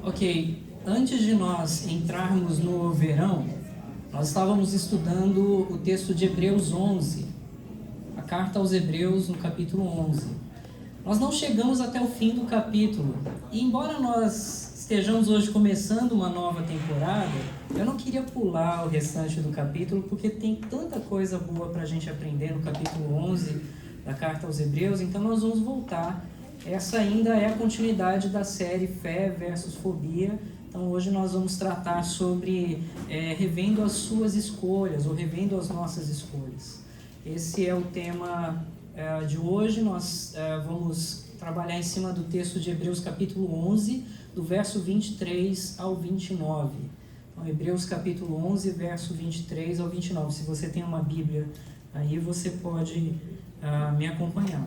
Ok, antes de nós entrarmos no verão, nós estávamos estudando o texto de Hebreus 11, a carta aos Hebreus no capítulo 11. Nós não chegamos até o fim do capítulo, e embora nós estejamos hoje começando uma nova temporada, eu não queria pular o restante do capítulo, porque tem tanta coisa boa para a gente aprender no capítulo 11 da carta aos Hebreus, então nós vamos voltar. Essa ainda é a continuidade da série Fé versus Fobia. Então hoje nós vamos tratar sobre revendo as suas escolhas, ou revendo as nossas escolhas. Esse é o tema de hoje. Nós vamos trabalhar em cima do texto de Hebreus capítulo 11, do verso 23 ao 29. Então, Hebreus capítulo 11, verso 23 ao 29. Se você tem uma Bíblia aí, você pode me acompanhar.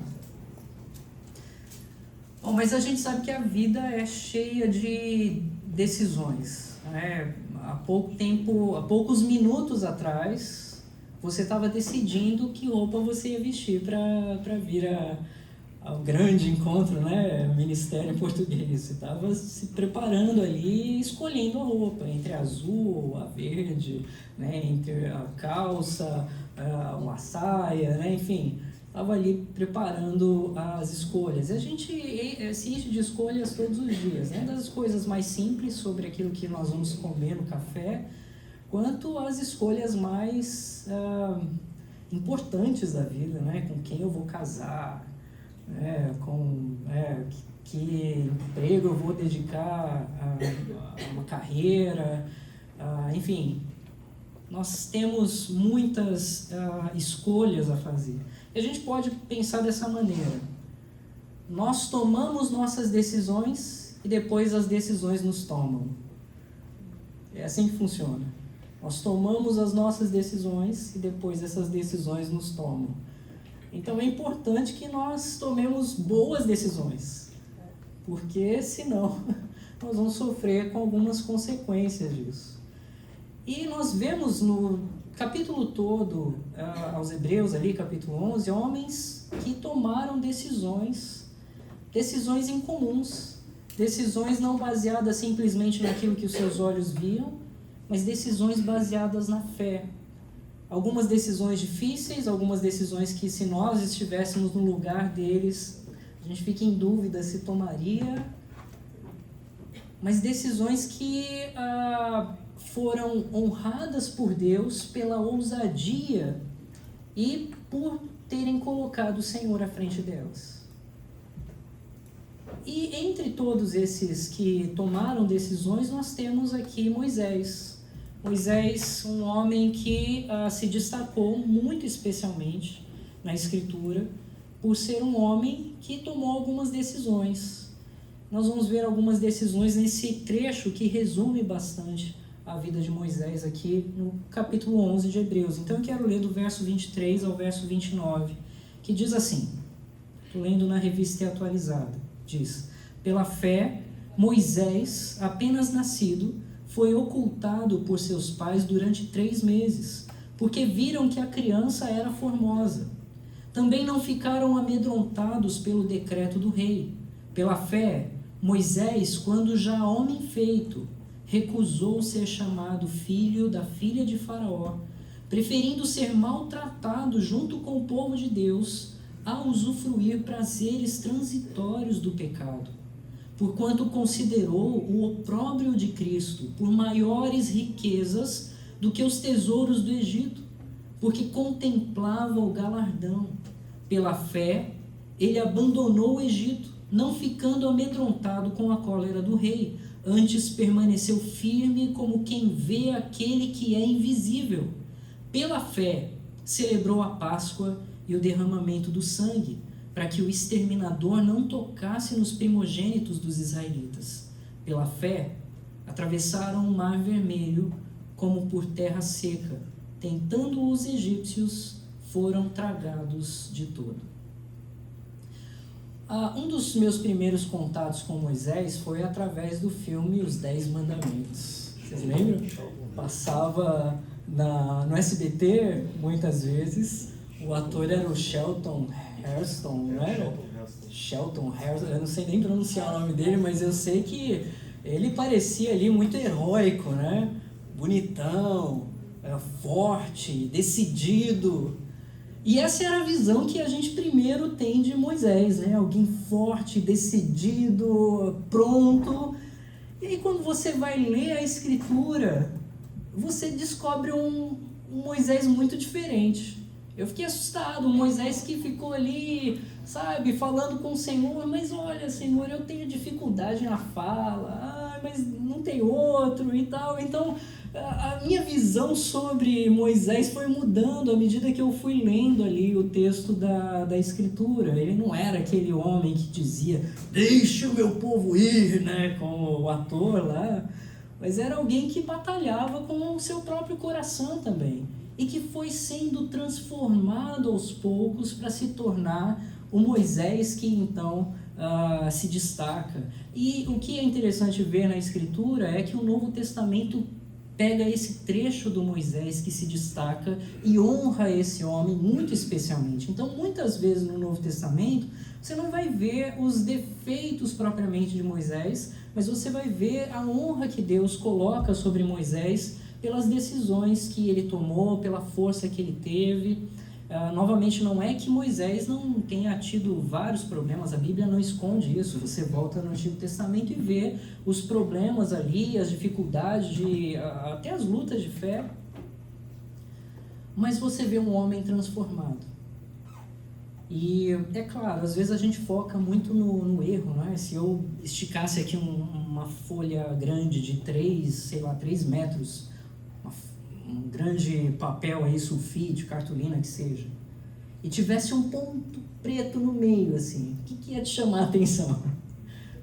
Bom, mas a gente sabe que a vida é cheia de decisões, né? Há poucos minutos atrás, você estava decidindo que roupa você ia vestir para vir ao grande encontro, né? Ministério Português. Você estava se preparando ali, escolhendo a roupa, entre a azul, a verde, né? Entre a calça, uma saia, né? Enfim, estava ali preparando as escolhas. A gente se enche de escolhas todos os dias, né? Das coisas mais simples sobre aquilo que nós vamos comer no café, quanto às escolhas mais importantes da vida, né? Com quem eu vou casar, né? Que emprego eu vou dedicar a uma carreira, enfim. Nós temos muitas escolhas a fazer. E a gente pode pensar dessa maneira: nós tomamos nossas decisões e depois as decisões nos tomam. É assim que funciona. Nós tomamos as nossas decisões e depois essas decisões nos tomam. Então é importante que nós tomemos boas decisões, porque senão nós vamos sofrer com algumas consequências disso. E nós vemos no capítulo todo, aos Hebreus ali, capítulo 11, homens que tomaram decisões incomuns, decisões não baseadas simplesmente naquilo que os seus olhos viam, mas decisões baseadas na fé. Algumas decisões difíceis, algumas decisões que, se nós estivéssemos no lugar deles, a gente fica em dúvida se tomaria, mas decisões que foram honradas por Deus pela ousadia e por terem colocado o Senhor à frente delas. E entre todos esses que tomaram decisões, nós temos aqui Moisés. Moisés, um homem que se destacou muito especialmente na Escritura por ser um homem que tomou algumas decisões. Nós vamos ver algumas decisões nesse trecho que resume bastante a vida de Moisés aqui no capítulo 11 de Hebreus. Então eu quero ler do verso 23 ao verso 29, que diz assim, estou lendo na Revista Atualizada, diz: pela fé, Moisés, apenas nascido, foi ocultado por seus pais durante 3 meses, porque viram que a criança era formosa. Também não ficaram amedrontados pelo decreto do rei. Pela fé, Moisés, quando já homem feito, recusou ser chamado filho da filha de Faraó, preferindo ser maltratado junto com o povo de Deus a usufruir prazeres transitórios do pecado, porquanto considerou o opróbrio de Cristo por maiores riquezas do que os tesouros do Egito, porque contemplava o galardão. Pela fé, ele abandonou o Egito, não ficando amedrontado com a cólera do rei, antes permaneceu firme como quem vê aquele que é invisível. Pela fé, celebrou a Páscoa e o derramamento do sangue, para que o exterminador não tocasse nos primogênitos dos israelitas. Pela fé, atravessaram o Mar Vermelho como por terra seca, tentando os egípcios, foram tragados de todo. Um dos meus primeiros contatos com Moisés foi através do filme Os 10 Mandamentos. Vocês lembram? Passava no SBT muitas vezes. O ator era o Charlton Heston, não era? Charlton Heston, eu não sei nem pronunciar o nome dele, mas eu sei que Ele parecia ali muito heróico, né? Bonitão, forte, decidido. E essa era a visão que a gente primeiro tem de Moisés, né? Alguém forte, decidido, pronto. E aí quando você vai ler a Escritura, você descobre um Moisés muito diferente. Eu fiquei assustado, um Moisés que ficou ali, sabe, falando com o Senhor, mas olha, Senhor, eu tenho dificuldade na fala, mas não tem outro e tal. Então, a minha visão sobre Moisés foi mudando à medida que eu fui lendo ali o texto da Escritura. Ele não era aquele homem que dizia, deixe o meu povo ir, né, como o ator lá, mas era alguém que batalhava com o seu próprio coração também, e que foi sendo transformado aos poucos para se tornar o Moisés que então se destaca. E o que é interessante ver na Escritura é que o Novo Testamento pega esse trecho do Moisés que se destaca e honra esse homem muito especialmente. Então, muitas vezes no Novo Testamento, você não vai ver os defeitos propriamente de Moisés, mas você vai ver a honra que Deus coloca sobre Moisés pelas decisões que ele tomou, pela força que ele teve. Novamente, não é que Moisés não tenha tido vários problemas, a Bíblia não esconde isso. Você volta no Antigo Testamento e vê os problemas ali, as dificuldades, até as lutas de fé. Mas você vê um homem transformado. E é claro, às vezes a gente foca muito no erro, né? Se eu esticasse aqui uma folha grande de 3 metros, um grande papel aí, sulfite, cartolina, que seja, e tivesse um ponto preto no meio, assim, o que ia te chamar a atenção?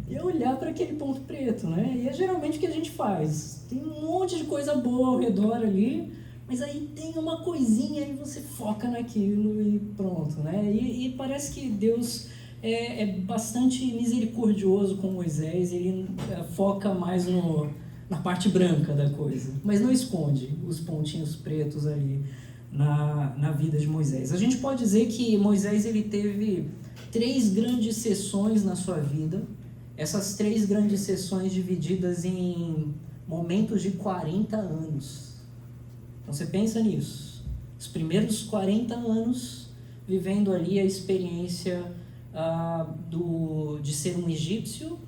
Ia olhar para aquele ponto preto, né? E é geralmente o que a gente faz. Tem um monte de coisa boa ao redor ali, mas aí tem uma coisinha e você foca naquilo e pronto, né? E parece que Deus é bastante misericordioso com Moisés, ele foca mais na parte branca da coisa, mas não esconde os pontinhos pretos ali na vida de Moisés. A gente pode dizer que Moisés ele teve 3 grandes sessões na sua vida, essas 3 grandes sessões divididas em momentos de 40 anos. Então você pensa nisso, os primeiros 40 anos vivendo ali a experiência de ser um egípcio,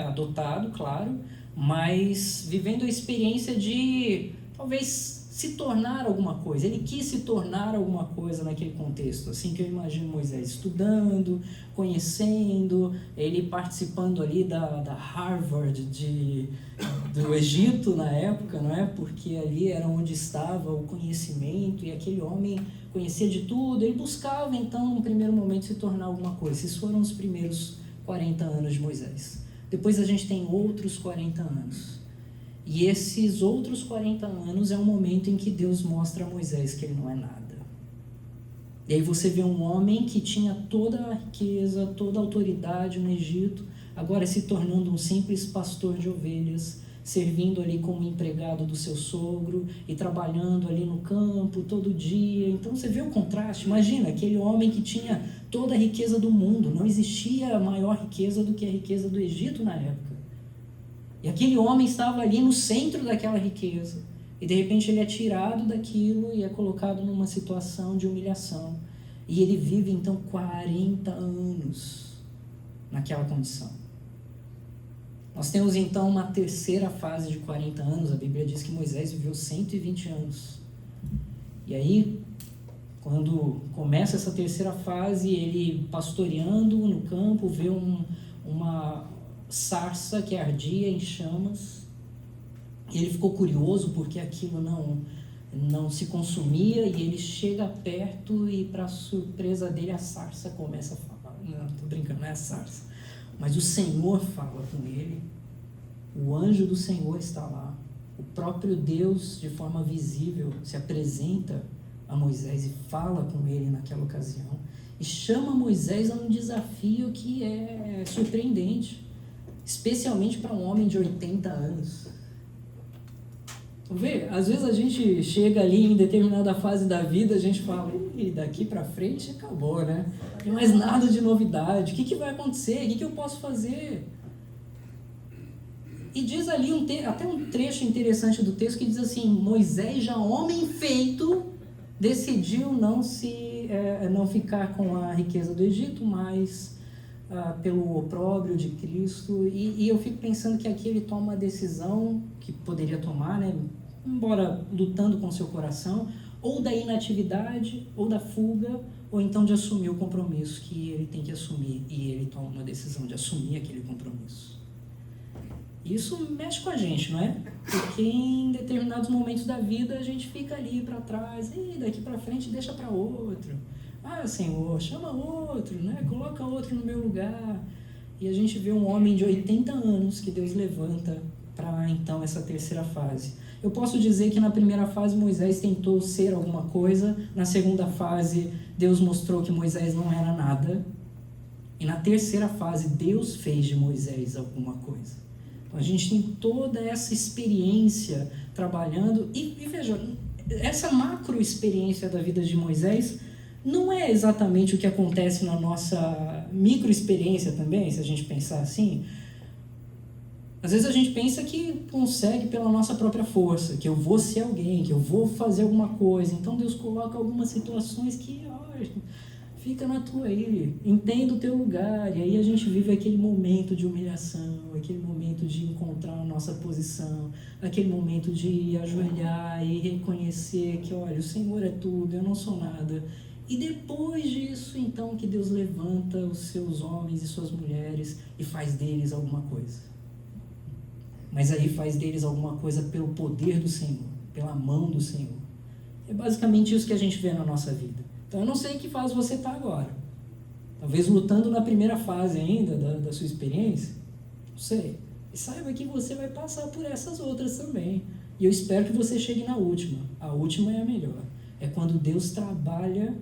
adotado, claro, mas vivendo a experiência de talvez se tornar alguma coisa. Ele quis se tornar alguma coisa naquele contexto, assim que eu imagino Moisés estudando, conhecendo, ele participando ali da Harvard do Egito na época, não é? Porque ali era onde estava o conhecimento e aquele homem conhecia de tudo, ele buscava então no primeiro momento se tornar alguma coisa. Esses foram os primeiros 40 anos de Moisés. Depois a gente tem outros 40 anos. E esses outros 40 anos é um momento em que Deus mostra a Moisés que ele não é nada. E aí você vê um homem que tinha toda a riqueza, toda a autoridade no Egito, agora se tornando um simples pastor de ovelhas, servindo ali como empregado do seu sogro e trabalhando ali no campo todo dia. Então você vê o contraste. Imagina, aquele homem que tinha toda a riqueza do mundo, não existia maior riqueza do que a riqueza do Egito na época. E aquele homem estava ali no centro daquela riqueza. E de repente ele é tirado daquilo e é colocado numa situação de humilhação. E ele vive então 40 anos naquela condição. Nós temos então uma terceira fase de 40 anos. A Bíblia diz que Moisés viveu 120 anos. E aí, quando começa essa terceira fase, ele pastoreando no campo, vê uma sarça que ardia em chamas. E ele ficou curioso porque aquilo não se consumia, e ele chega perto e, para surpresa dele, a sarça começa a falar. Não, tô brincando, não é a sarça. Mas o Senhor fala com ele, o anjo do Senhor está lá, o próprio Deus, de forma visível, se apresenta a Moisés e fala com ele naquela ocasião, e chama Moisés a um desafio que é surpreendente, especialmente para um homem de 80 anos. Vê, às vezes a gente chega ali em determinada fase da vida, a gente fala, e daqui para frente acabou, né? Não tem mais nada de novidade, o que vai acontecer? O que eu posso fazer? E diz ali até um trecho interessante do texto que diz assim: Moisés, já homem feito, decidiu não ficar com a riqueza do Egito, mas pelo opróbrio de Cristo. E eu fico pensando que aqui ele toma uma decisão que poderia tomar, né, embora lutando com seu coração, ou da inatividade, ou da fuga, ou então de assumir o compromisso que ele tem que assumir. E ele toma uma decisão de assumir aquele compromisso. Isso mexe com a gente, não é? Porque em determinados momentos da vida a gente fica ali para trás, e daqui para frente deixa para outro. Ah, Senhor, chama outro, né? Coloca outro no meu lugar. E a gente vê um homem de 80 anos que Deus levanta para então essa terceira fase. Eu posso dizer que na primeira fase Moisés tentou ser alguma coisa, na segunda fase Deus mostrou que Moisés não era nada, e na terceira fase Deus fez de Moisés alguma coisa. Então a gente tem toda essa experiência trabalhando, e veja, essa macro experiência da vida de Moisés não é exatamente o que acontece na nossa micro experiência também, se a gente pensar assim. Às vezes a gente pensa que consegue pela nossa própria força, que eu vou ser alguém, que eu vou fazer alguma coisa. Então Deus coloca algumas situações que, fica na tua aí, entenda o teu lugar. E aí a gente vive aquele momento de humilhação, aquele momento de encontrar a nossa posição, aquele momento de ajoelhar e reconhecer que, olha, o Senhor é tudo, eu não sou nada. E depois disso, então, que Deus levanta os seus homens e suas mulheres e faz deles alguma coisa. Mas aí faz deles alguma coisa pelo poder do Senhor, pela mão do Senhor. É basicamente isso que a gente vê na nossa vida. Então eu não sei em que fase você está agora. Talvez lutando na primeira fase ainda da sua experiência. Não sei. E saiba que você vai passar por essas outras também. E eu espero que você chegue na última. A última é a melhor. É quando Deus trabalha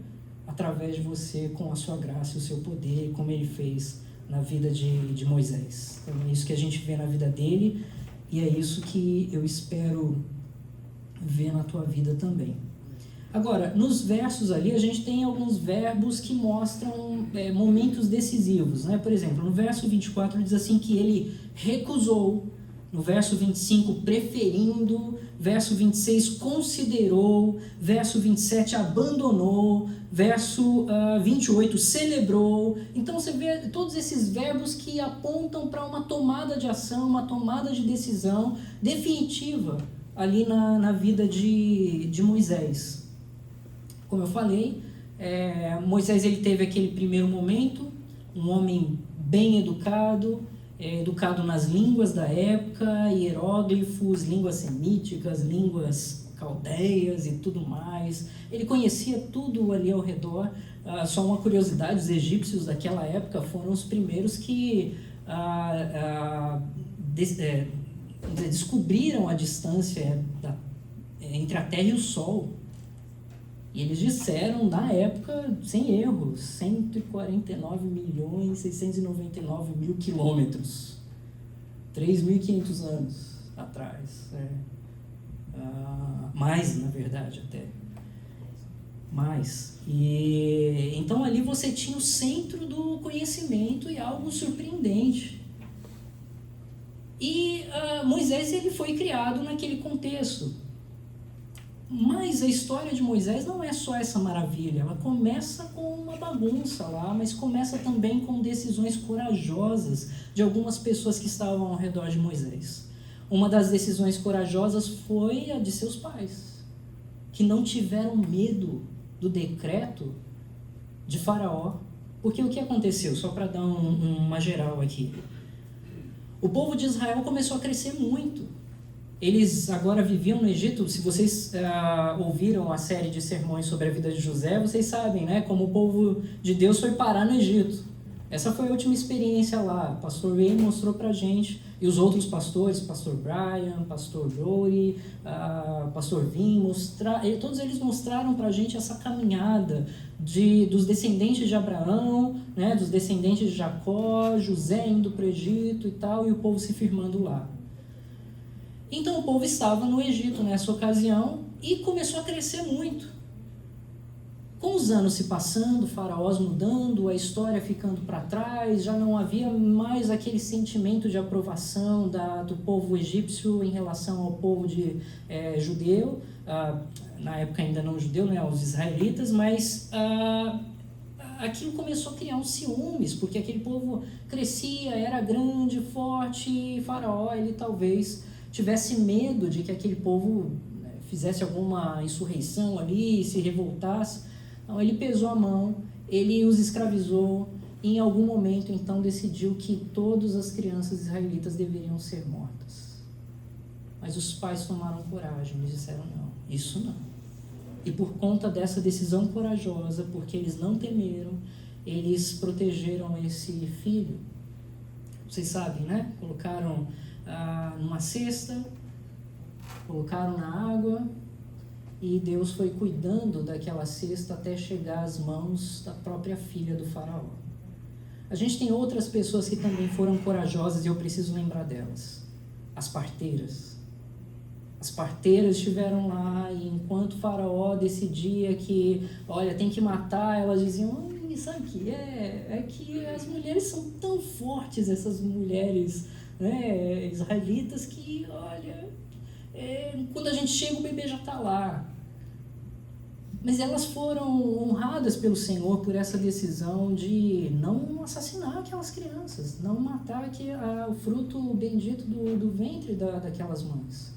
através de você com a sua graça e o seu poder, como Ele fez na vida de Moisés. Então é isso que a gente vê na vida dele. E é isso que eu espero ver na tua vida também. Agora, nos versos ali, a gente tem alguns verbos que mostram momentos decisivos, né? Por exemplo, no verso 24 diz assim que ele recusou, no verso 25, preferindo, verso 26, considerou, verso 27, abandonou, verso 28, celebrou. Então você vê todos esses verbos que apontam para uma tomada de ação, uma tomada de decisão definitiva ali na vida de Moisés. Como eu falei, Moisés ele teve aquele primeiro momento, um homem bem educado, educado nas línguas da época, hieróglifos, línguas semíticas, línguas caldeias e tudo mais. Ele conhecia tudo ali ao redor. Só uma curiosidade, os egípcios daquela época foram os primeiros que descobriram a distância entre a Terra e o Sol. E eles disseram, na época, sem erros, 149.699.000 quilômetros. 3.500 anos atrás. Mais, na verdade, até. Mais. E então ali você tinha o centro do conhecimento e algo surpreendente. E Moisés ele foi criado naquele contexto. Mas a história de Moisés não é só essa maravilha, ela começa com uma bagunça lá, mas começa também com decisões corajosas de algumas pessoas que estavam ao redor de Moisés. Uma das decisões corajosas foi a de seus pais, que não tiveram medo do decreto de Faraó. Porque o que aconteceu? Só para dar uma geral aqui. O povo de Israel começou a crescer muito. Eles agora viviam no Egito. Se vocês ouviram a série de sermões sobre a vida de José, vocês sabem, né, como o povo de Deus foi parar no Egito. Essa foi a última experiência lá. O pastor Ray mostrou pra gente, e os outros pastores, pastor Brian, pastor Brody, pastor Vim, todos eles mostraram pra gente essa caminhada dos descendentes de Abraão, né, dos descendentes de Jacó, José indo para o Egito e tal, e o povo se firmando lá. Então o povo estava no Egito nessa ocasião e começou a crescer muito. Com os anos se passando, faraós mudando, a história ficando para trás, já não havia mais aquele sentimento de aprovação do povo egípcio em relação ao povo judeu, na época ainda não judeu, né, aos israelitas, mas aquilo começou a criar uns ciúmes, porque aquele povo crescia, era grande, forte, e Faraó, ele talvez tivesse medo de que aquele povo fizesse alguma insurreição ali, se revoltasse. Então ele pesou a mão, ele os escravizou, e em algum momento então decidiu que todas as crianças israelitas deveriam ser mortas. Mas os pais tomaram coragem, eles disseram não, isso não. E por conta dessa decisão corajosa, porque eles não temeram, eles protegeram esse filho. Vocês sabem, né? Colocaram numa cesta, colocaram na água, e Deus foi cuidando daquela cesta até chegar às mãos da própria filha do faraó. A gente tem outras pessoas que também foram corajosas e eu preciso lembrar delas. As parteiras. As parteiras estiveram lá e enquanto o faraó decidia que, olha, tem que matar, elas diziam, sabe o que é que as mulheres são tão fortes, essas mulheres, né, israelitas, que, olha, quando a gente chega o bebê já está lá. Mas elas foram honradas pelo Senhor por essa decisão de não assassinar aquelas crianças, não matar o fruto bendito do ventre daquelas mães.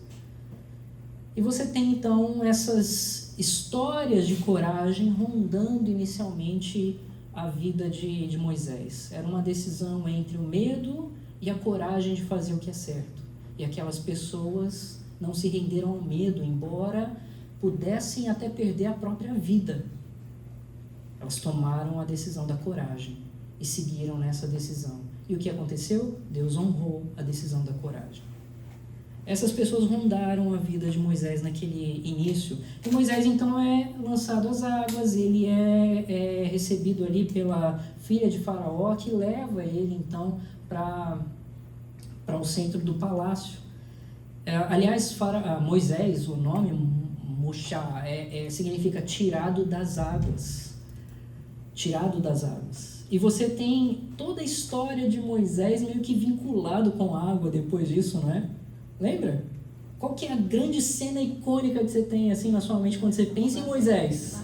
E você tem então essas histórias de coragem rondando inicialmente a vida de Moisés. Era uma decisão entre o medo e a coragem de fazer o que é certo. E aquelas pessoas não se renderam ao medo, embora pudessem até perder a própria vida. Elas tomaram a decisão da coragem e seguiram nessa decisão. E o que aconteceu? Deus honrou a decisão da coragem. Essas pessoas rondaram a vida de Moisés naquele início. E Moisés então é lançado às águas, ele é recebido ali pela filha de Faraó, que leva ele então para o centro do palácio. Aliás, Moisés, o nome Mushá, significa tirado das águas. Tirado das águas. E você tem toda a história de Moisés meio que vinculado com a água depois disso, não é? Lembra? Qual que é a grande cena icônica que você tem assim na sua mente quando você pensa em Moisés?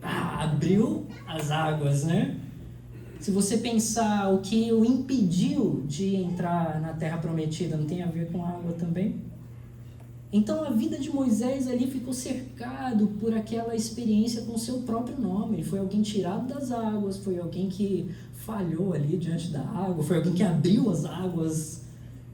Abriu as águas, né? Se você pensar o que o impediu de entrar na Terra Prometida, não tem a ver com a água também? Então a vida de Moisés ali ficou cercado por aquela experiência com o seu próprio nome. Ele foi alguém tirado das águas, foi alguém que falhou ali diante da água, foi alguém que abriu as águas.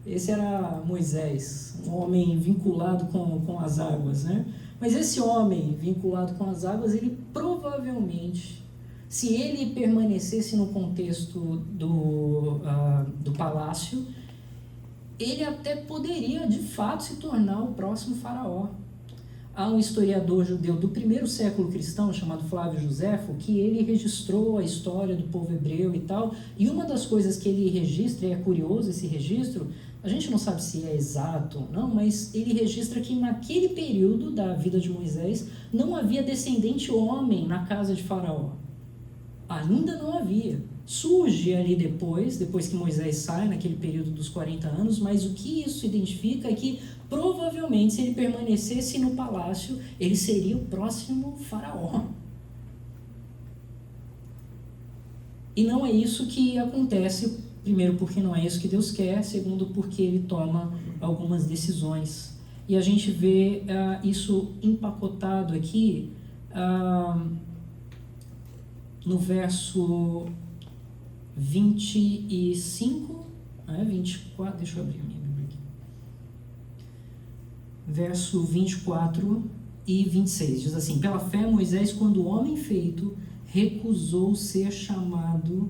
Esse era Moisés, um homem vinculado com as águas, né? Mas esse homem vinculado com as águas, ele provavelmente, se ele permanecesse no contexto do palácio, ele até poderia, de fato, se tornar o próximo faraó. Há um historiador judeu do primeiro século cristão, chamado Flávio Joséfo, que ele registrou a história do povo hebreu e tal, e uma das coisas que ele registra, e é curioso esse registro, a gente não sabe se é exato ou não, mas ele registra que naquele período da vida de Moisés não havia descendente homem na casa de Faraó. Ainda não havia. Surge ali depois que Moisés sai, naquele período dos 40 anos, mas o que isso identifica é que provavelmente se ele permanecesse no palácio, ele seria o próximo faraó. E não é isso que acontece, primeiro porque não é isso que Deus quer, segundo porque ele toma algumas decisões. E a gente vê isso empacotado aqui no verso 25, 24, deixa eu abrir a minha Bíblia aqui. Verso 24 e 26, diz assim: pela fé Moisés, quando homem feito, recusou ser chamado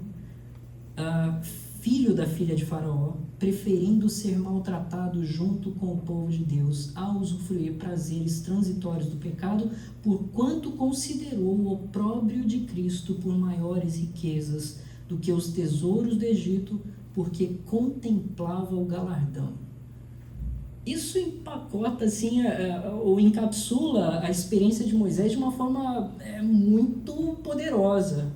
filho da filha de Faraó, preferindo ser maltratado junto com o povo de Deus, a usufruir prazeres transitórios do pecado, porquanto considerou o opróbrio de Cristo por maiores riquezas do que os tesouros do Egito, porque contemplava o galardão. Isso empacota, assim, ou encapsula a experiência de Moisés de uma forma muito poderosa.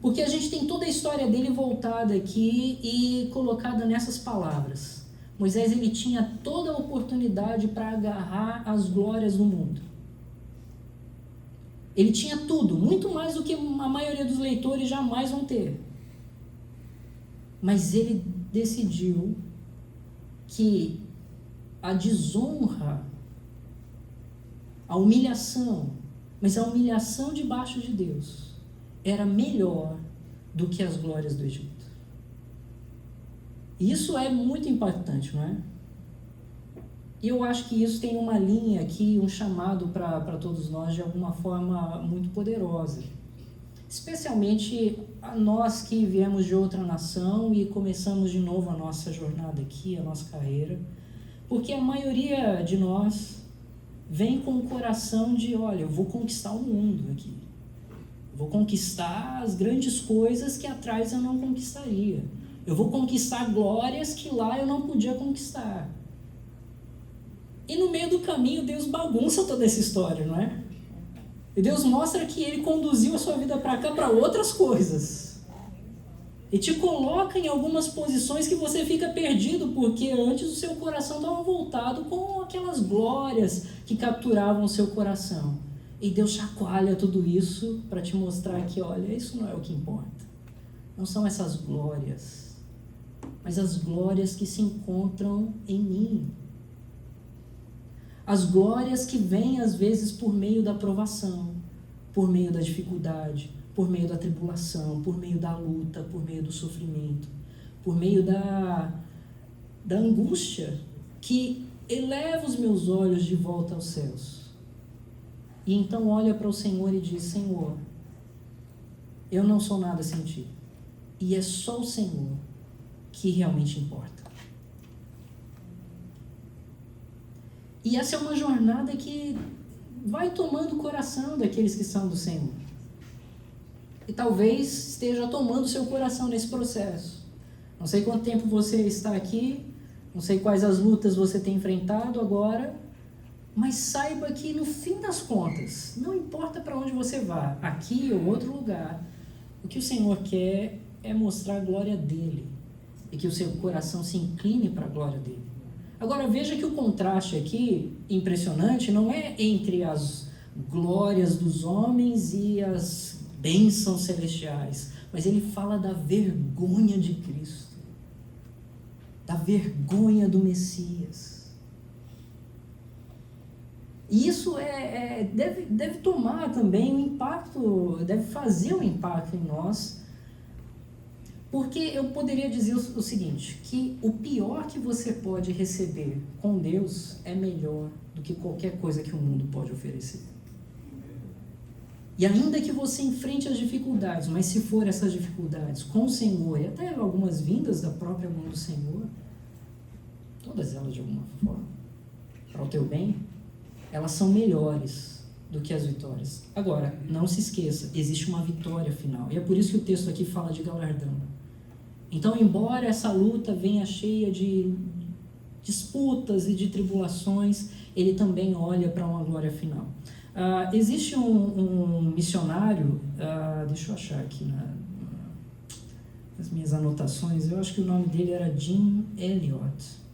Porque a gente tem toda a história dele voltada aqui e colocada nessas palavras. Moisés, ele tinha toda a oportunidade para agarrar as glórias do mundo. Ele tinha tudo, muito mais do que a maioria dos leitores jamais vão ter. Mas ele decidiu que a desonra, a humilhação, mas a humilhação debaixo de Deus era melhor do que as glórias do Egito. E isso é muito impactante, não é? E eu acho que isso tem uma linha aqui, um chamado para todos nós de alguma forma muito poderosa. Especialmente a nós que viemos de outra nação e começamos de novo a nossa jornada aqui, a nossa carreira. Porque a maioria de nós vem com o coração de, olha, eu vou conquistar o mundo aqui. Vou conquistar as grandes coisas que atrás eu não conquistaria. Eu vou conquistar glórias que lá eu não podia conquistar. E no meio do caminho, Deus bagunça toda essa história, não é? E Deus mostra que Ele conduziu a sua vida para cá para outras coisas. E te coloca em algumas posições que você fica perdido, porque antes o seu coração estava voltado com aquelas glórias que capturavam o seu coração. E Deus chacoalha tudo isso para te mostrar que, olha, isso não é o que importa. Não são essas glórias, mas as glórias que se encontram em mim. As glórias que vêm, às vezes, por meio da provação, por meio da dificuldade, por meio da tribulação, por meio da luta, por meio do sofrimento, por meio da angústia, que eleva os meus olhos de volta aos céus. E então olha para o Senhor e diz, Senhor, eu não sou nada sem Ti. E é só o Senhor que realmente importa. E essa é uma jornada que vai tomando o coração daqueles que são do Senhor. E talvez esteja tomando o seu coração nesse processo. Não sei quanto tempo você está aqui, não sei quais as lutas você tem enfrentado agora, mas saiba que no fim das contas, não importa para onde você vá, aqui ou outro lugar, o que o Senhor quer é mostrar a glória dEle e que o seu coração se incline para a glória dEle. Agora veja que o contraste aqui, impressionante, não é entre as glórias dos homens e as bênçãos celestiais, mas ele fala da vergonha de Cristo, da vergonha do Messias. E isso deve tomar também um impacto, deve fazer um impacto em nós, porque eu poderia dizer o seguinte, que o pior que você pode receber com Deus é melhor do que qualquer coisa que o mundo pode oferecer. E ainda que você enfrente as dificuldades, mas se for essas dificuldades com o Senhor, e até algumas vindas da própria mão do Senhor, todas elas de alguma forma, para o teu bem, elas são melhores do que as vitórias. Agora, não se esqueça, existe uma vitória final. E é por isso que o texto aqui fala de galardão. Então, embora essa luta venha cheia de disputas e de tribulações, ele também olha para uma glória final. Existe um missionário, deixa eu achar aqui nas minhas anotações, eu acho que o nome dele era Jim Elliot.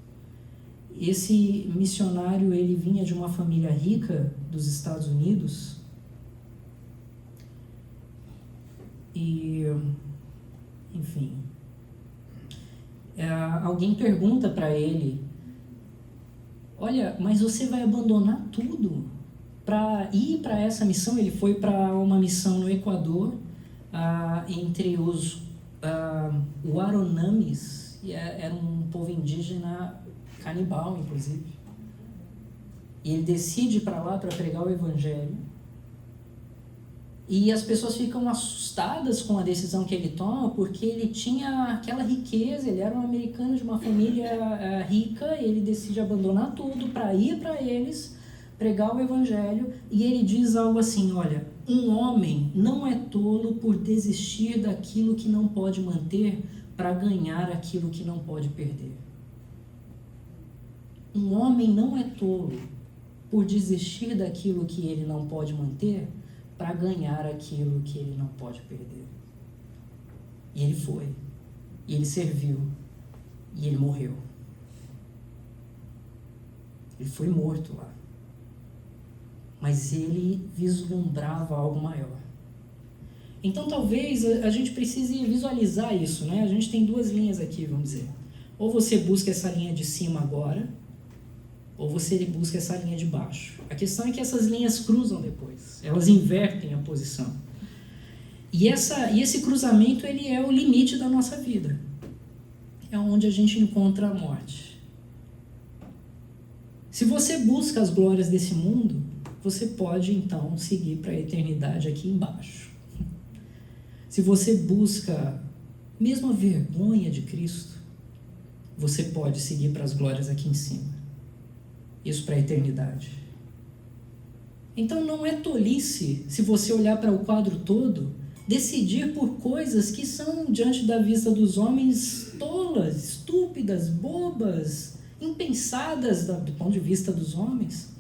Esse missionário, ele vinha de uma família rica dos Estados Unidos e, enfim, alguém pergunta para ele, olha, mas você vai abandonar tudo para ir para essa missão? Ele foi para uma missão no Equador, entre os Waronamis, era um povo indígena canibal, inclusive. E ele decide ir para lá para pregar o Evangelho. E as pessoas ficam assustadas com a decisão que ele toma, porque ele tinha aquela riqueza, ele era um americano de uma família rica, e ele decide abandonar tudo para ir para eles, pregar o Evangelho, e ele diz algo assim, olha, um homem não é tolo por desistir daquilo que não pode manter para ganhar aquilo que não pode perder. Um homem não é tolo por desistir daquilo que ele não pode manter para ganhar aquilo que ele não pode perder. E ele foi, e ele serviu, e ele morreu. Ele foi morto lá. Mas ele vislumbrava algo maior. Então talvez a gente precise visualizar isso, né? A gente tem duas linhas aqui, vamos dizer. Ou você busca essa linha de cima agora, ou você busca essa linha de baixo. A questão é que essas linhas cruzam depois, elas invertem a posição. E esse cruzamento, ele é o limite da nossa vida. É onde a gente encontra a morte. Se você busca as glórias desse mundo, você pode então seguir para a eternidade aqui embaixo. Se você busca mesmo a vergonha de Cristo, você pode seguir para as glórias aqui em cima. Isso para a eternidade. Então não é tolice, se você olhar para o quadro todo, decidir por coisas que são, diante da vista dos homens, tolas, estúpidas, bobas, impensadas do ponto de vista dos homens,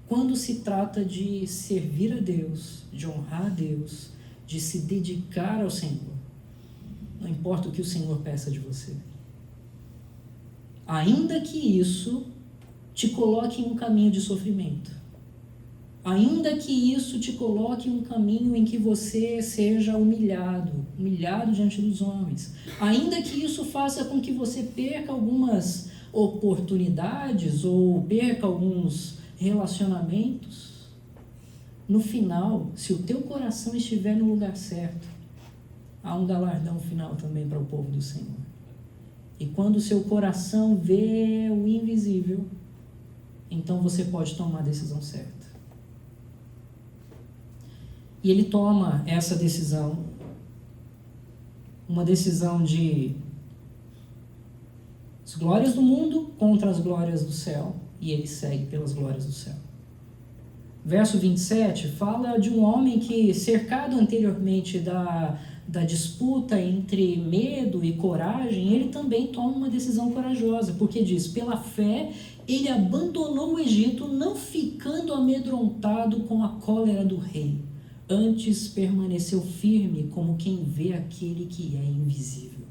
quando se trata de servir a Deus, de honrar a Deus, de se dedicar ao Senhor. Não importa o que o Senhor peça de você. Ainda que isso te coloque em um caminho de sofrimento. Ainda que isso te coloque em um caminho em que você seja humilhado diante dos homens. Ainda que isso faça com que você perca algumas oportunidades ou perca alguns relacionamentos. No final, se o teu coração estiver no lugar certo, há um galardão final também para o povo do Senhor. E quando o seu coração vê o invisível, então você pode tomar a decisão certa. E ele toma essa decisão, uma decisão de as glórias do mundo contra as glórias do céu, e ele segue pelas glórias do céu. Verso 27 fala de um homem que, cercado anteriormente da disputa entre medo e coragem, ele também toma uma decisão corajosa, porque diz, pela fé, ele abandonou o Egito, não ficando amedrontado com a cólera do rei. Antes permaneceu firme como quem vê aquele que é invisível.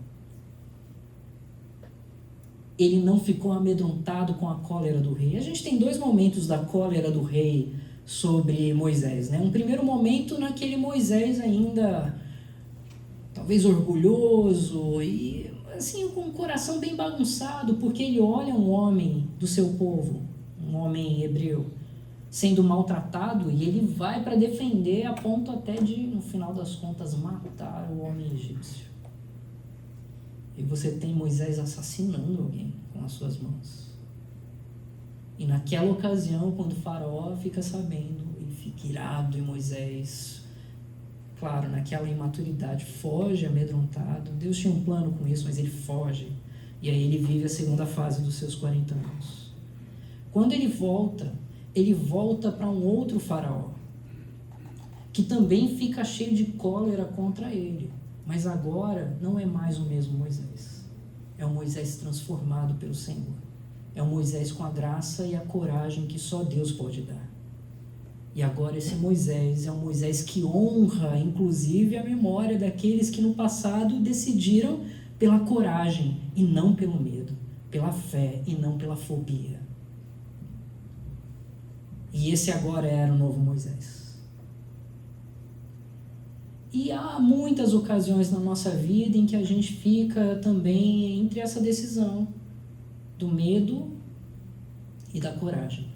Ele não ficou amedrontado com a cólera do rei. A gente tem dois momentos da cólera do rei sobre Moisés, né? Um primeiro momento naquele Moisés ainda talvez orgulhoso e assim com o coração bem bagunçado, porque ele olha um homem do seu povo, um homem hebreu, sendo maltratado, e ele vai para defender a ponto até de, no final das contas, matar o homem egípcio. E você tem Moisés assassinando alguém com as suas mãos. E naquela ocasião, quando o faraó fica sabendo, ele fica irado, e Moisés, claro, naquela imaturidade, foge amedrontado. Deus tinha um plano com isso, mas ele foge. E aí ele vive a segunda fase dos seus 40 anos. Quando ele volta para um outro faraó, que também fica cheio de cólera contra ele. Mas agora não é mais o mesmo Moisés. É um Moisés transformado pelo Senhor. É um Moisés com a graça e a coragem que só Deus pode dar. E agora esse Moisés é um Moisés que honra, inclusive, a memória daqueles que no passado decidiram pela coragem e não pelo medo, pela fé e não pela fobia. E esse agora era o novo Moisés. E há muitas ocasiões na nossa vida em que a gente fica também entre essa decisão do medo e da coragem.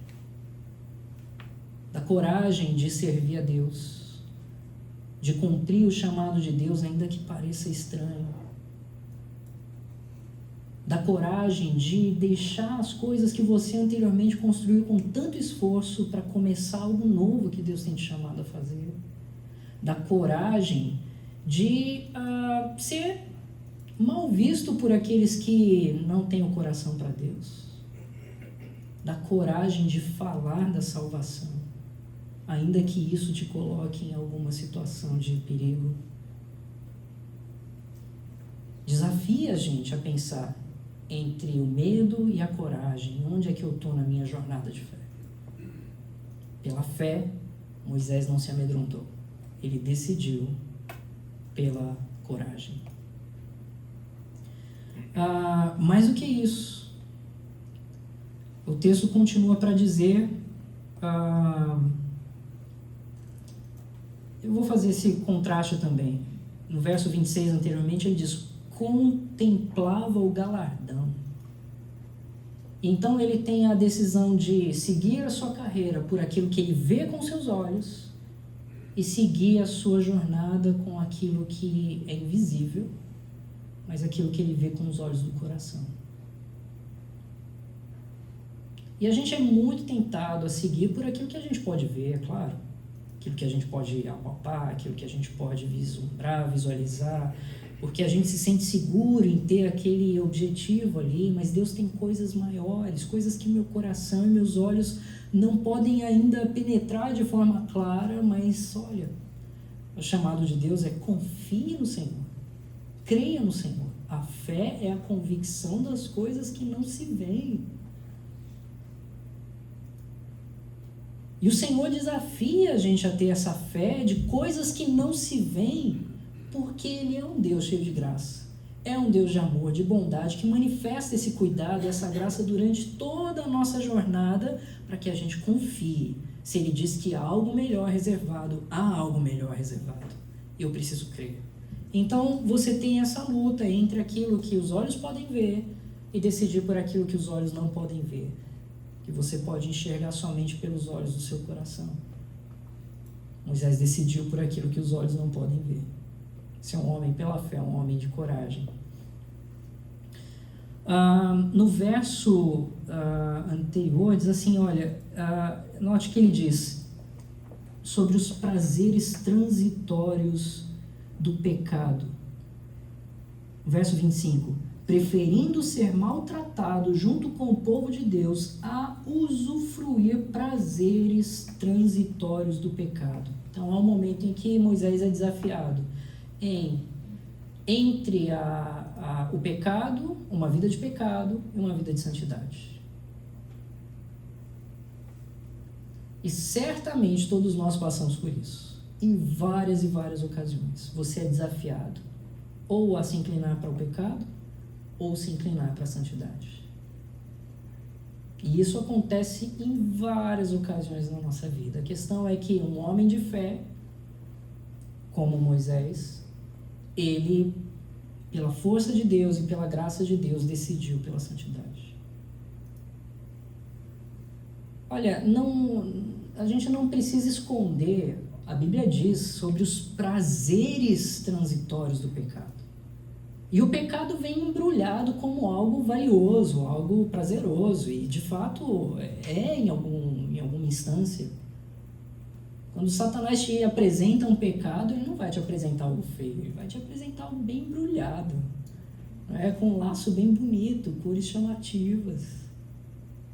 Da coragem de servir a Deus, de cumprir o chamado de Deus, ainda que pareça estranho. Da coragem de deixar as coisas que você anteriormente construiu com tanto esforço para começar algo novo que Deus tem te chamado a fazer. Da coragem de ser mal visto por aqueles que não têm o coração para Deus. Da coragem de falar da salvação, ainda que isso te coloque em alguma situação de perigo. Desafia a gente a pensar entre o medo e a coragem. Onde é que eu estou na minha jornada de fé? Pela fé, Moisés não se amedrontou. Ele decidiu pela coragem. Mais do que isso, o texto continua para dizer, eu vou fazer esse contraste também. No verso 26 anteriormente ele diz, contemplava o galardão. Então ele tem a decisão de seguir a sua carreira por aquilo que ele vê com seus olhos e seguir a sua jornada com aquilo que é invisível, mas aquilo que ele vê com os olhos do coração. E a gente é muito tentado a seguir por aquilo que a gente pode ver, é claro. Aquilo que a gente pode apalpar, aquilo que a gente pode vislumbrar, visualizar, porque a gente se sente seguro em ter aquele objetivo ali, mas Deus tem coisas maiores, coisas que meu coração e meus olhos não podem ainda penetrar de forma clara, mas olha, o chamado de Deus é confie no Senhor, creia no Senhor. A fé é a convicção das coisas que não se veem. E o Senhor desafia a gente a ter essa fé de coisas que não se veem, porque Ele é um Deus cheio de graça. É um Deus de amor, de bondade, que manifesta esse cuidado, essa graça durante toda a nossa jornada, para que a gente confie. Se Ele diz que há algo melhor reservado, há algo melhor reservado. Eu preciso crer. Então, você tem essa luta entre aquilo que os olhos podem ver e decidir por aquilo que os olhos não podem ver, que você pode enxergar somente pelos olhos do seu coração. Moisés decidiu por aquilo que os olhos não podem ver. Esse é um homem pela fé, um homem de coragem. No verso anterior diz assim, olha, note que ele diz sobre os prazeres transitórios do pecado. Verso 25, preferindo ser maltratado junto com o povo de Deus a usufruir prazeres transitórios do pecado. Então há um momento em que Moisés é desafiado entre o pecado, uma vida de pecado e uma vida de santidade. E certamente todos nós passamos por isso, em várias e várias ocasiões. Você é desafiado ou a se inclinar para o pecado ou se inclinar para a santidade. E isso acontece em várias ocasiões na nossa vida. A questão é que um homem de fé, como Moisés, ele, pela força de Deus e pela graça de Deus, decidiu pela santidade. Olha, a gente não precisa esconder, a Bíblia diz sobre os prazeres transitórios do pecado. E o pecado vem embrulhado como algo valioso, algo prazeroso, e de fato em alguma instância. Quando Satanás te apresenta um pecado, ele não vai te apresentar algo feio, ele vai te apresentar algo bem embrulhado, com um laço bem bonito, cores chamativas,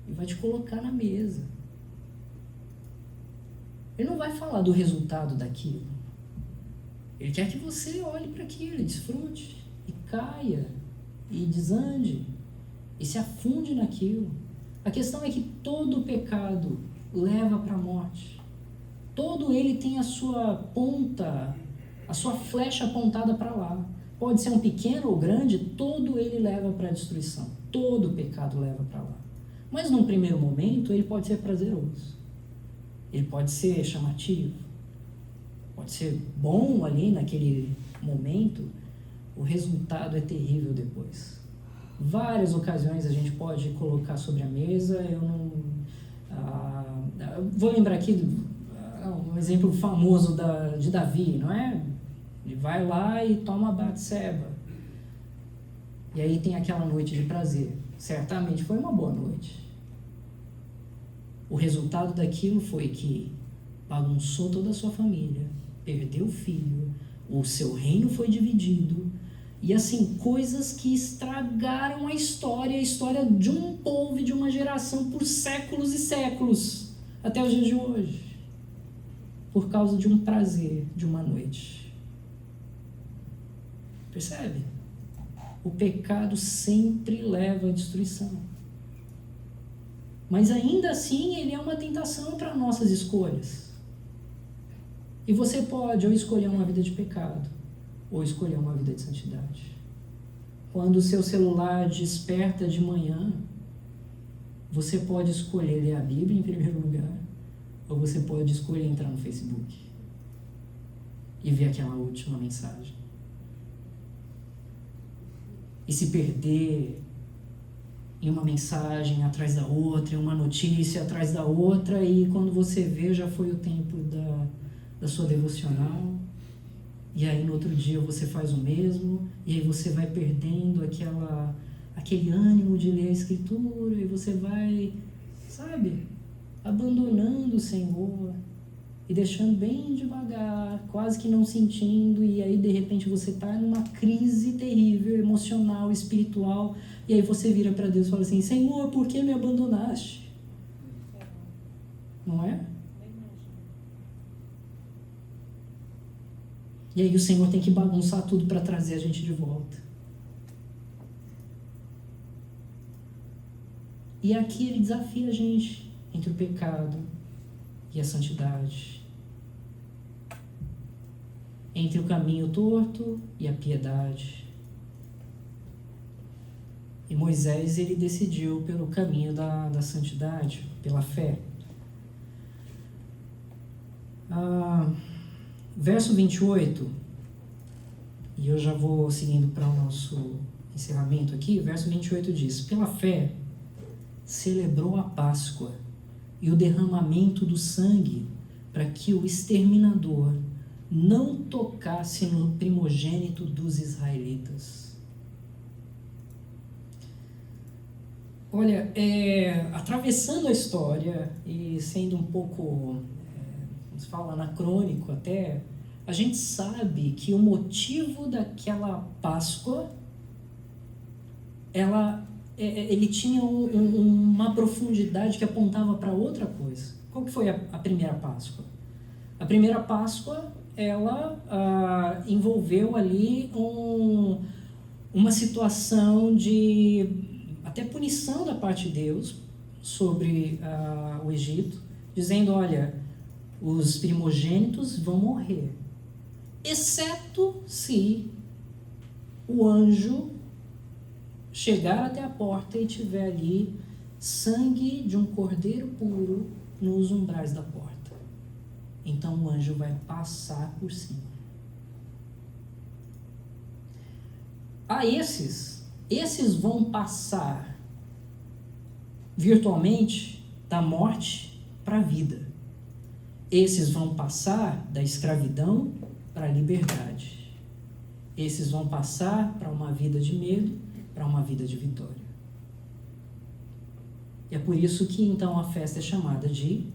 e vai te colocar na mesa. Ele não vai falar do resultado daquilo. Ele quer que você olhe para aquilo e desfrute, e caia, e desande, e se afunde naquilo. A questão é que todo pecado leva para a morte. Todo ele tem a sua ponta, a sua flecha apontada para lá. Pode ser um pequeno ou grande, todo ele leva para a destruição. Todo pecado leva para lá. Mas num primeiro momento, ele pode ser prazeroso. Ele pode ser chamativo. Pode ser bom ali naquele momento. O resultado é terrível depois. Várias ocasiões a gente pode colocar sobre a mesa. Vou lembrar aqui um exemplo famoso de Davi, não é? Ele vai lá e toma Batseba. E aí tem aquela noite de prazer. Certamente foi uma boa noite. O resultado daquilo foi que bagunçou toda a sua família, perdeu o filho, o seu reino foi dividido. E assim, coisas que estragaram a história de um povo e de uma geração por séculos e séculos, até os dias de hoje. Por causa de um prazer de uma noite. Percebe? O pecado sempre leva à destruição. Mas ainda assim, ele é uma tentação para nossas escolhas. E você pode ou escolher uma vida de pecado, ou escolher uma vida de santidade. Quando o seu celular desperta de manhã, você pode escolher ler a Bíblia em primeiro lugar, ou você pode escolher entrar no Facebook e ver aquela última mensagem. E se perder em uma mensagem atrás da outra, em uma notícia atrás da outra, e quando você vê, já foi o tempo da sua devocional, e aí no outro dia você faz o mesmo, e aí você vai perdendo aquele ânimo de ler a Escritura, e você vai, abandonando o Senhor, e deixando bem devagar, quase que não sentindo, e aí de repente você está numa crise terrível, emocional, espiritual, e aí você vira para Deus e fala assim: Senhor, por que me abandonaste? Não é? E aí o Senhor tem que bagunçar tudo para trazer a gente de volta. E aqui ele desafia a gente entre o pecado e a santidade, entre o caminho torto e a piedade. E Moisés, ele decidiu pelo caminho da santidade, pela fé. Verso 28, e eu já vou seguindo para o nosso encerramento aqui. Verso 28 diz: pela fé celebrou a Páscoa e o derramamento do sangue, para que o exterminador não tocasse no primogênito dos israelitas. Olha, atravessando a história e sendo um pouco, como se fala, anacrônico até, a gente sabe que o motivo daquela Páscoa, ele tinha uma profundidade que apontava para outra coisa. Qual que foi a primeira Páscoa? A primeira Páscoa, ela envolveu ali uma situação de até punição da parte de Deus sobre o Egito, dizendo: olha, os primogênitos vão morrer, exceto se o anjo chegar até a porta e tiver ali sangue de um cordeiro puro nos umbrais da porta. Então o anjo vai passar por cima. Esses vão passar virtualmente da morte para a vida. Esses vão passar da escravidão para a liberdade. Esses vão passar para uma vida de medo, para uma vida de vitória. E é por isso que então a festa é chamada de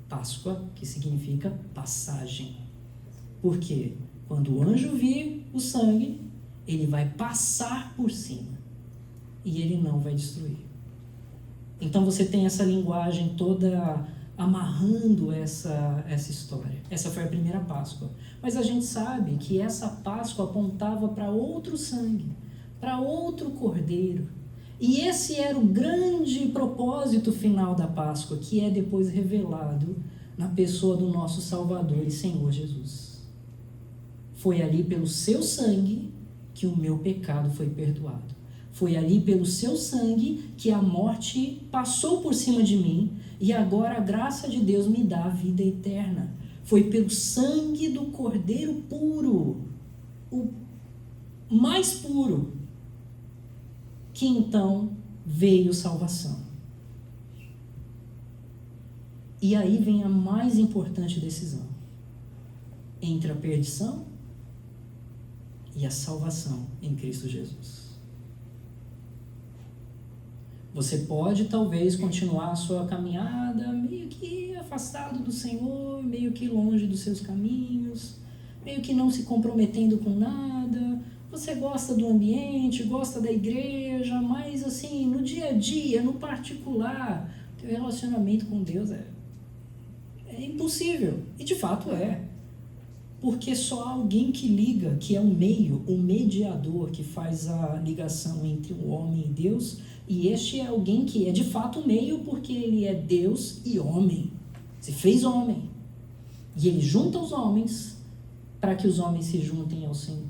Páscoa, que significa passagem. Porque quando o anjo vir o sangue, ele vai passar por cima e ele não vai destruir. Então você tem essa linguagem toda amarrando essa história. Essa foi a primeira Páscoa. Mas a gente sabe que essa Páscoa apontava para outro sangue, para outro cordeiro. E esse era o grande propósito final da Páscoa, que é depois revelado na pessoa do nosso Salvador e Senhor Jesus. Foi ali pelo seu sangue que o meu pecado foi perdoado. Foi ali pelo seu sangue que a morte passou por cima de mim e agora a graça de Deus me dá a vida eterna. Foi pelo sangue do Cordeiro puro, o mais puro, que então veio salvação. E aí vem a mais importante decisão entre a perdição e a salvação em Cristo Jesus. Você pode talvez continuar a sua caminhada meio que afastado do Senhor, meio que longe dos seus caminhos, meio que não se comprometendo com nada. Você gosta do ambiente, gosta da igreja, mas assim, no dia a dia, no particular, teu relacionamento com Deus é impossível. E de fato é. Porque só há alguém que liga, que é o meio, o mediador, que faz a ligação entre o homem e Deus, e este é alguém que é de fato o meio, porque ele é Deus e homem, se fez homem, e ele junta os homens para que os homens se juntem ao Senhor.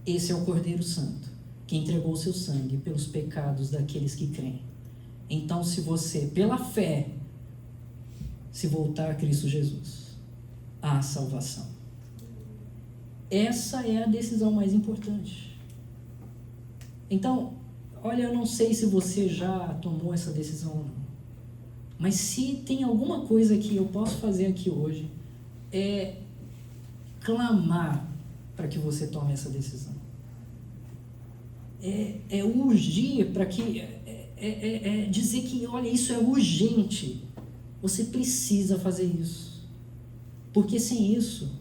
Esse é o Cordeiro Santo, que entregou seu sangue pelos pecados daqueles que creem. Então, se você, pela fé, se voltar a Cristo Jesus, há salvação. Essa é a decisão mais importante. Então, olha, eu não sei se você já tomou essa decisão ou não, mas se tem alguma coisa que eu posso fazer aqui hoje, é clamar para que você tome essa decisão. É urgir para que... dizer que, olha, isso é urgente. Você precisa fazer isso. Porque sem isso,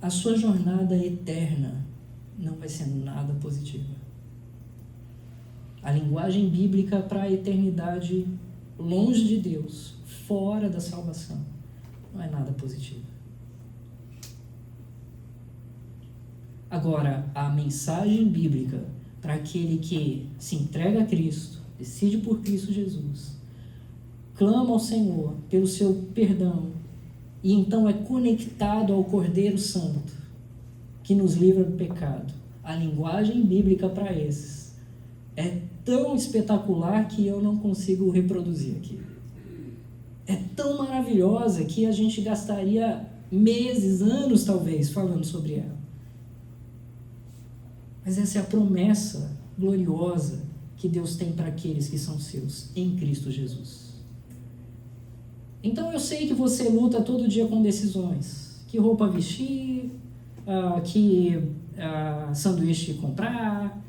a sua jornada eterna não vai ser nada positiva. A linguagem bíblica para a eternidade, longe de Deus, fora da salvação, não é nada positiva. Agora, a mensagem bíblica para aquele que se entrega a Cristo, decide por Cristo Jesus, clama ao Senhor pelo seu perdão e então é conectado ao Cordeiro Santo, que nos livra do pecado. A linguagem bíblica para esses é tão espetacular que eu não consigo reproduzir aqui. É tão maravilhosa que a gente gastaria meses, anos talvez, falando sobre ela. Mas essa é a promessa gloriosa que Deus tem para aqueles que são seus em Cristo Jesus. Então eu sei que você luta todo dia com decisões. Que roupa vestir, que sanduíche comprar,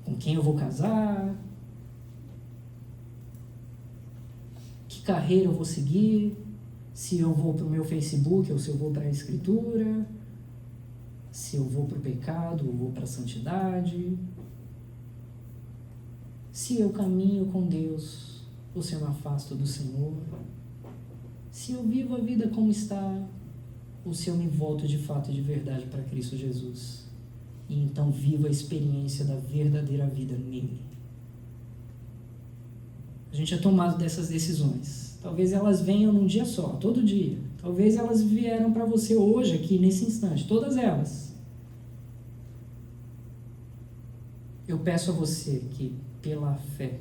com quem eu vou casar, que carreira eu vou seguir, se eu vou para o meu Facebook ou se eu vou para a Escritura, se eu vou para o pecado ou vou para a santidade, se eu caminho com Deus ou se eu me afasto do Senhor, se eu vivo a vida como está ou se eu me volto de fato e de verdade para Cristo Jesus e então vivo a experiência da verdadeira vida nele. A gente é tomado dessas decisões. Talvez elas venham num dia só, todo dia. Talvez elas vieram para você hoje, aqui, nesse instante. Todas elas. Eu peço a você que, pela fé,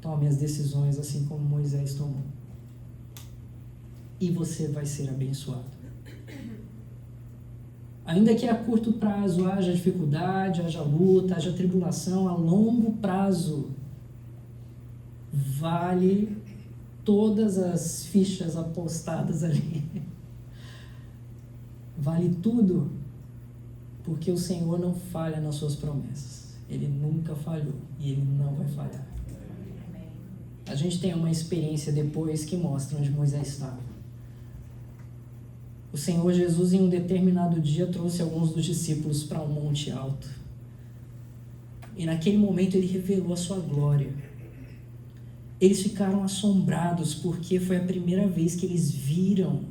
tome as decisões assim como Moisés tomou. E você vai ser abençoado. Ainda que a curto prazo haja dificuldade, haja luta, haja tribulação, a longo prazo vale todas as fichas apostadas ali. Vale tudo, porque o Senhor não falha nas suas promessas. Ele nunca falhou e Ele não vai falhar. A gente tem uma experiência depois que mostra onde Moisés estava. O Senhor Jesus, em um determinado dia, trouxe alguns dos discípulos para um monte alto. E naquele momento Ele revelou a sua glória. Eles ficaram assombrados porque foi a primeira vez que eles viram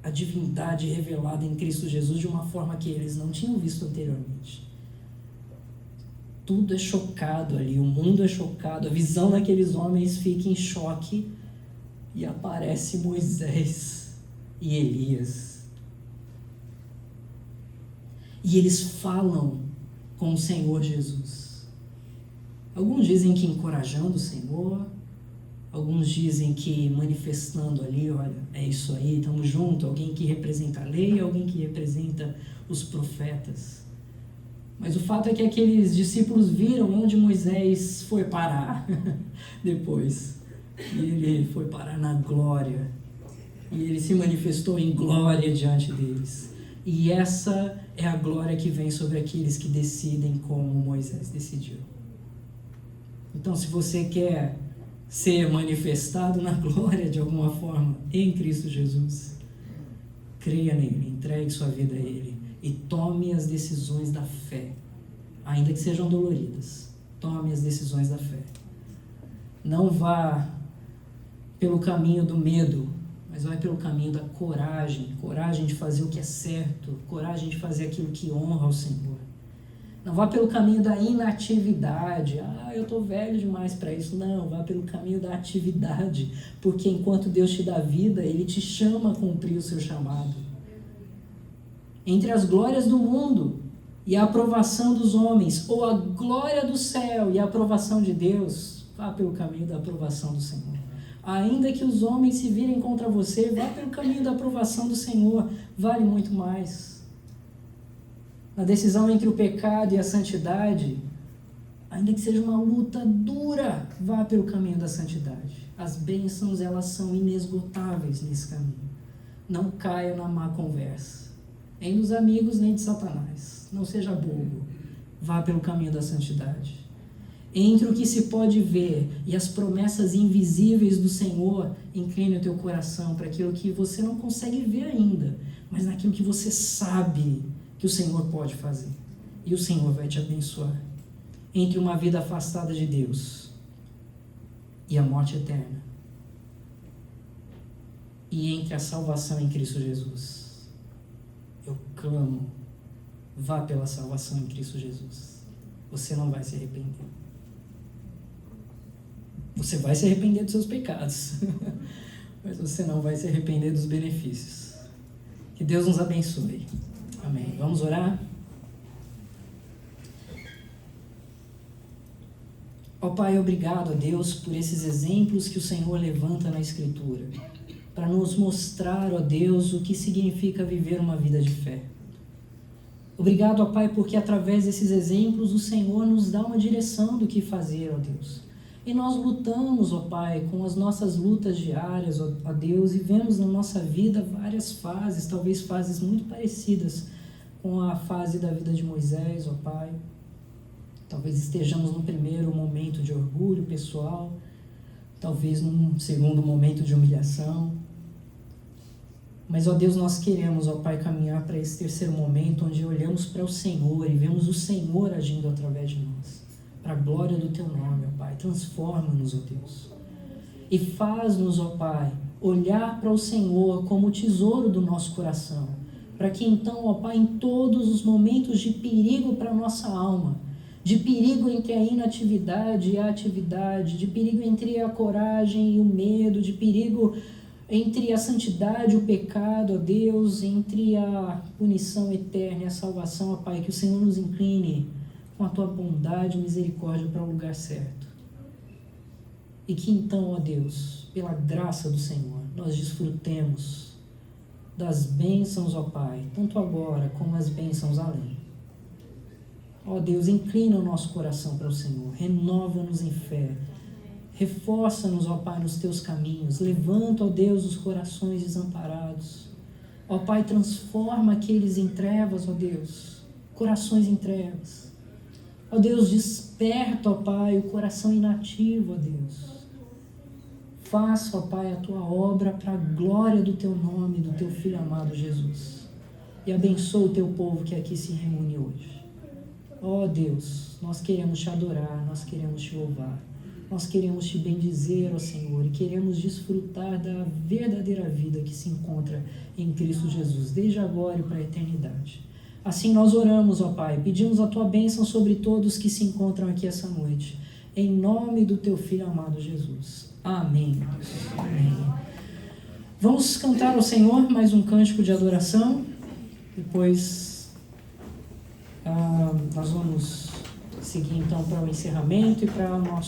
a divindade revelada em Cristo Jesus de uma forma que eles não tinham visto anteriormente. Tudo é chocado ali, o mundo é chocado, a visão daqueles homens fica em choque e aparece Moisés e Elias. E eles falam com o Senhor Jesus. Alguns dizem que encorajando o Senhor, alguns dizem que manifestando ali, olha, é isso aí, estamos juntos, alguém que representa a lei, alguém que representa os profetas. Mas o fato é que aqueles discípulos viram onde Moisés foi parar depois. E ele foi parar na glória. E ele se manifestou em glória diante deles. E essa é a glória que vem sobre aqueles que decidem como Moisés decidiu. Então, se você quer ser manifestado na glória de alguma forma em Cristo Jesus, creia nele, entregue sua vida a ele e tome as decisões da fé, ainda que sejam doloridas. Tome as decisões da fé. Não vá pelo caminho do medo, mas vai pelo caminho da coragem, coragem de fazer o que é certo, coragem de fazer aquilo que honra ao Senhor. Não vá pelo caminho da inatividade, eu estou velho demais para isso. Não, vá pelo caminho da atividade, porque enquanto Deus te dá vida, Ele te chama a cumprir o seu chamado. Entre as glórias do mundo e a aprovação dos homens, ou a glória do céu e a aprovação de Deus, vá pelo caminho da aprovação do Senhor. Ainda que os homens se virem contra você, vá pelo caminho da aprovação do Senhor, vale muito mais. Na decisão entre o pecado e a santidade, ainda que seja uma luta dura, vá pelo caminho da santidade. As bênçãos, elas são inesgotáveis nesse caminho. Não caia na má conversa, nem dos amigos, nem de Satanás. Não seja bobo, vá pelo caminho da santidade. Entre o que se pode ver e as promessas invisíveis do Senhor, incline o teu coração para aquilo que você não consegue ver ainda, mas naquilo que você sabe que o Senhor pode fazer. E o Senhor vai te abençoar. Entre uma vida afastada de Deus e a morte eterna. E entre a salvação em Cristo Jesus. Eu clamo, vá pela salvação em Cristo Jesus. Você não vai se arrepender. Você vai se arrepender dos seus pecados, mas você não vai se arrepender dos benefícios. Que Deus nos abençoe. Amém. Vamos orar? Ó Pai, obrigado a Deus por esses exemplos que o Senhor levanta na Escritura, para nos mostrar, ó Deus, o que significa viver uma vida de fé. Obrigado, ó Pai, porque através desses exemplos o Senhor nos dá uma direção do que fazer, ó Deus. E nós lutamos, ó Pai, com as nossas lutas diárias, ó Deus, e vemos na nossa vida várias fases, talvez fases muito parecidas com a fase da vida de Moisés, ó Pai. Talvez estejamos no primeiro momento de orgulho pessoal, talvez num segundo momento de humilhação. Mas, ó Deus, nós queremos, ó Pai, caminhar para esse terceiro momento, onde olhamos para o Senhor e vemos o Senhor agindo através de nós. Para a glória do Teu nome, ó Pai. Transforma-nos, ó Deus. E faz-nos, ó Pai, olhar para o Senhor como o tesouro do nosso coração. Para que então, ó Pai, em todos os momentos de perigo para a nossa alma, de perigo entre a inatividade e a atividade, de perigo entre a coragem e o medo, de perigo entre a santidade e o pecado, ó Deus, entre a punição eterna e a salvação, ó Pai, que o Senhor nos incline com a Tua bondade e misericórdia para o lugar certo. E que então, ó Deus, pela graça do Senhor, nós desfrutemos das bênçãos, ó Pai, tanto agora como as bênçãos além. Ó Deus, inclina o nosso coração para o Senhor, renova-nos em fé, reforça-nos, ó Pai, nos Teus caminhos, levanta, ó Deus, os corações desamparados. Ó Pai, transforma aqueles em trevas, ó Deus, corações em trevas. Ó Deus, desperta, ó Pai, o coração inativo, ó Deus. Faça, ó Pai, a Tua obra para a glória do Teu nome, do Teu Filho amado Jesus. E abençoa o Teu povo que aqui se reúne hoje. Ó Deus, nós queremos Te adorar, nós queremos Te louvar. Nós queremos Te bendizer, ó Senhor, e queremos desfrutar da verdadeira vida que se encontra em Cristo Jesus, desde agora e para a eternidade. Assim nós oramos, ó Pai, pedimos a Tua bênção sobre todos que se encontram aqui essa noite, em nome do Teu Filho amado Jesus. Amém. Amém. Vamos cantar ao Senhor mais um cântico de adoração, depois nós vamos seguir então para o encerramento e para o nosso